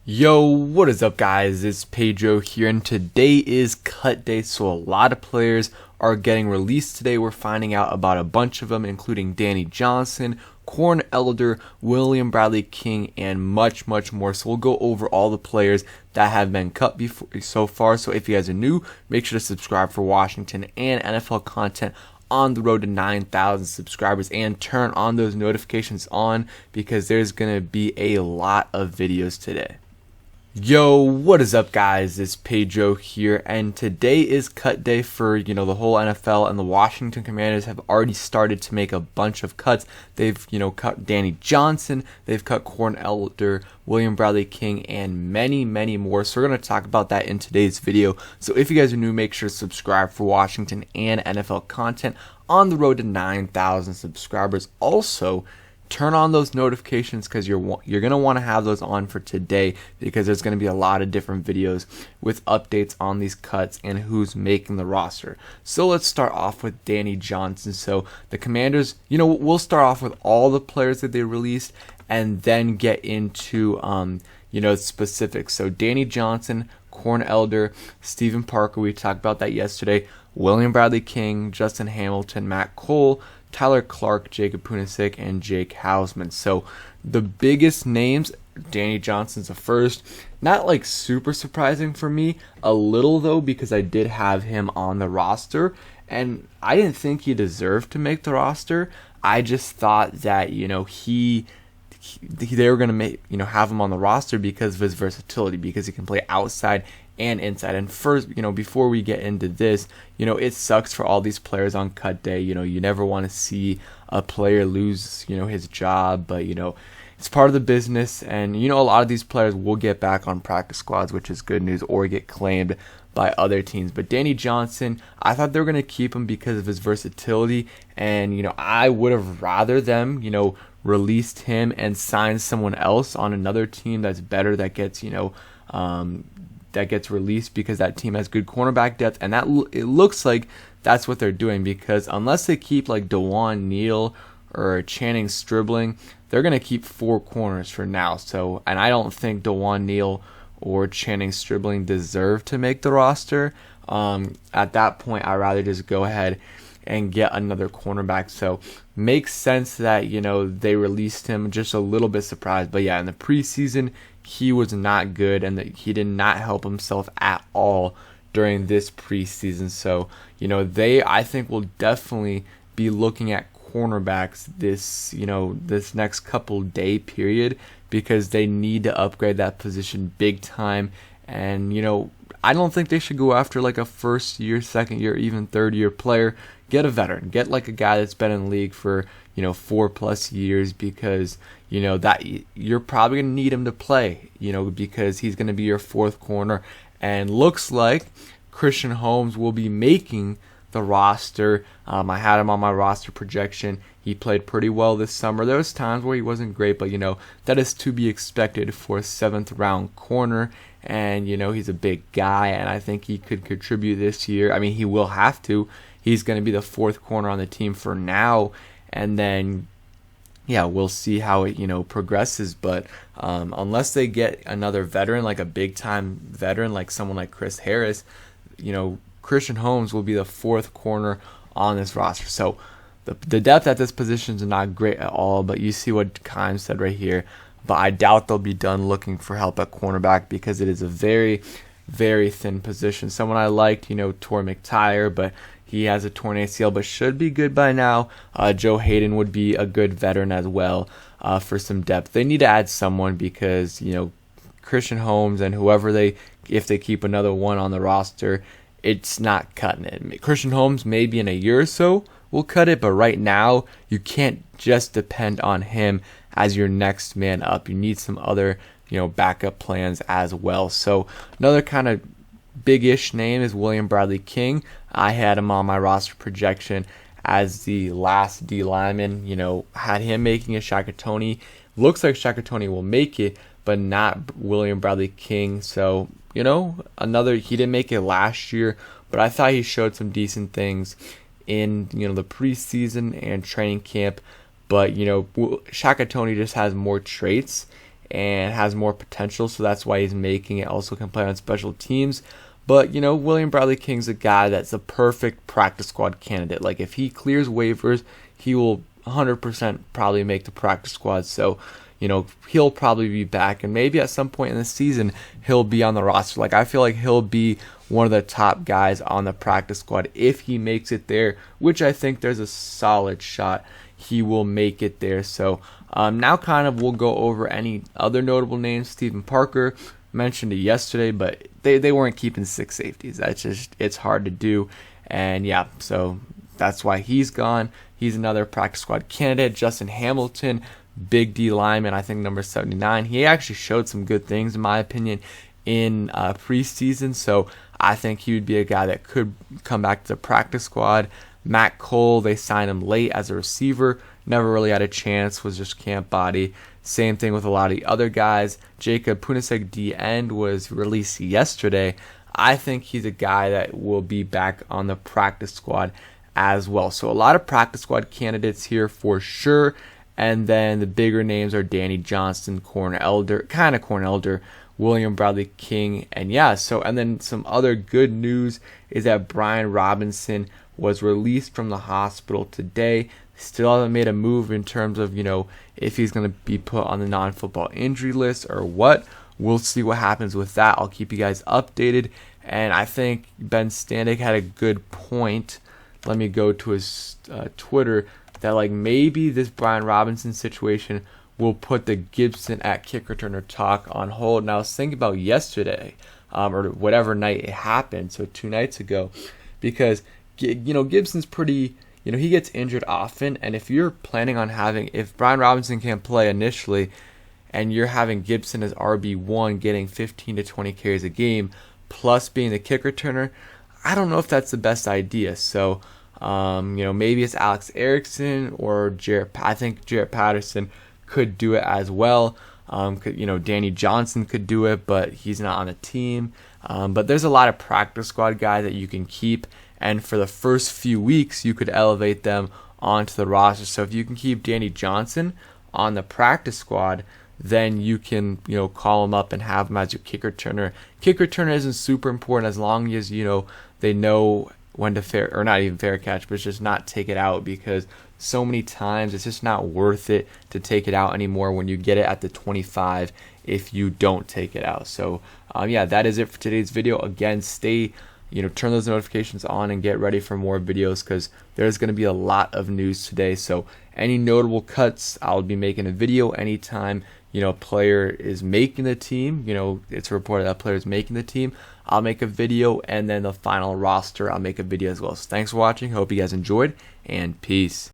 Yo, what is up guys, it's Pedro here, and today is cut day, so a lot of players are getting released today. We're finding out about a bunch of them, including Danny Johnson, Corn Elder, William Bradley King, and much more. So we'll go over all the players that have been cut so far. So if you guys are new, make sure to subscribe for Washington and NFL content on the road to 9,000 subscribers, and turn on those notifications on because there's going to be a lot of videos today. Yo, what is up guys, it's Pedro here, and today is cut day for, the whole NFL, and the Washington Commanders have already started to make a bunch of cuts. They've, cut Danny Johnson, they've cut Corn Elder, William Bradley King, and many more. So we're going to talk about that in today's video. So if you guys are new, make sure to subscribe for Washington and NFL content on the road to 9,000 subscribers. Also, turn on those notifications because you're going to want to have those on for today, because there's going to be a lot of different videos with updates on these cuts and who's making the roster. So let's start off with Danny Johnson. So the Commanders, we'll start off with all the players that they released and then get into specifics. So Danny Johnson, Corn Elder, Stephen Parker, we talked about that yesterday, William Bradley King, Justin Hamilton, Matt Cole, Tyler Clark, Jacob Punisic, and Jake Hausman. So the biggest names, Danny Johnson's the first. Not like super surprising for me, a little though, because I did have him on the roster, and I didn't think he deserved to make the roster. I just thought that they were gonna have him on the roster because of his versatility, because he can play outside and inside. And first, before we get into this, it sucks for all these players on cut day. You never want to see a player lose, his job, but it's part of the business, and a lot of these players will get back on practice squads, which is good news, or get claimed by other teams. But Danny Johnson, I thought they were going to keep him because of his versatility, and I would have rather them, released him and signed someone else on another team that's better, that gets released, because that team has good cornerback depth, and it looks like that's what they're doing, because unless they keep like DeJuan Neal or Channing Stribling, they're going to keep 4 corners for now. So, and I don't think DeJuan Neal or Channing Stribling deserve to make the roster. At that point, I'd rather just go ahead and get another cornerback. So makes sense that they released him. Just a little bit surprised, but yeah, in the preseason he was not good, and that he did not help himself at all during this preseason. So I think will definitely be looking at cornerbacks this next couple day period, because they need to upgrade that position big time. And I don't think they should go after like a first year, second year, even third year player. Get a veteran, get like a guy that's been in the league for 4+ years, because that you're probably gonna need him to play, because he's gonna be your 4th corner. And looks like Christian Holmes will be making the roster. I had him on my roster projection. He played pretty well this summer. There was times where he wasn't great, but that is to be expected for a 7th round corner. And he's a big guy, and I think he could contribute this year. I mean, he will have to. He's going to be the 4th corner on the team for now, and then we'll see how it progresses. But unless they get another veteran, like a big time veteran, like someone like Chris Harris, Christian Holmes will be the 4th corner on this roster. So the depth at this position is not great at all, but you see what Kime said right here. But I doubt they'll be done looking for help at cornerback, because it is a very thin position. Someone I liked, Torrey McTyer, but he has a torn ACL, but should be good by now. Joe Hayden would be a good veteran as well for some depth. They need to add someone, because Christian Holmes and whoever if they keep another one on the roster, it's not cutting it. Christian Holmes maybe in a year or so will cut it, but right now you can't just depend on him as your next man up. You need some other backup plans as well. So another kind of big-ish name is William Bradley King. I had him on my roster projection as the last D lineman. Had him making a Shakatoni. Looks like Shakatoni will make it, but not William Bradley King. So he didn't make it last year, but I thought he showed some decent things in the preseason and training camp. But Shakatoni just has more traits, and has more potential, so that's why he's making it. Also can play on special teams. But, William Bradley King's a guy that's a perfect practice squad candidate. Like, if he clears waivers, he will 100% probably make the practice squad. So, he'll probably be back. And maybe at some point in the season, he'll be on the roster. Like, I feel like he'll be one of the top guys on the practice squad if he makes it there, which I think there's a solid shot he will make it there. So, now kind of we'll go over any other notable names. Stephen Parker, mentioned it yesterday, but they weren't keeping 6 safeties. It's hard to do. And yeah, so that's why he's gone. He's another practice squad candidate. Justin Hamilton, big D lineman, I think number 79. He actually showed some good things in my opinion in preseason, so I think he would be a guy that could come back to the practice squad. Matt Cole, they signed him late as a receiver. Never really had a chance, was just camp body. Same thing with a lot of the other guys. Jacob Punasek, D-end, was released yesterday. I think he's a guy that will be back on the practice squad as well. So a lot of practice squad candidates here for sure. And then the bigger names are Danny Johnston, Corn Elder, William Bradley King, and and then some other good news is that Brian Robinson was released from the hospital today. Still hasn't made a move in terms of, if he's going to be put on the non-football injury list or what. We'll see what happens with that. I'll keep you guys updated. And I think Ben Standig had a good point. Let me go to his Twitter, that maybe this Brian Robinson situation will put the Gibson at kick returner talk on hold. And I was thinking about yesterday, or whatever night it happened, so 2 nights ago, because Gibson's pretty, he gets injured often, and if you're planning on if Brian Robinson can't play initially, and you're having Gibson as RB1 getting 15 to 20 carries a game, plus being the kick returner, I don't know if that's the best idea. So, maybe it's Alex Erickson or I think Jarrett Patterson could do it as well. Danny Johnson could do it, but he's not on the team. But there's a lot of practice squad guys that you can keep, and for the first few weeks, you could elevate them onto the roster. So if you can keep Danny Johnson on the practice squad, then you can, call him up and have him as your kick returner. Kick returner isn't super important as long as, they know when to not even fair catch, but just not take it out, because so many times it's just not worth it to take it out anymore when you get it at the 25 if you don't take it out. So, that is it for today's video. Again, turn those notifications on and get ready for more videos, because there's going to be a lot of news today. So any notable cuts, I'll be making a video anytime, a player is making the team, it's reported that player is making the team, I'll make a video, and then the final roster, I'll make a video as well. So thanks for watching. Hope you guys enjoyed, and peace.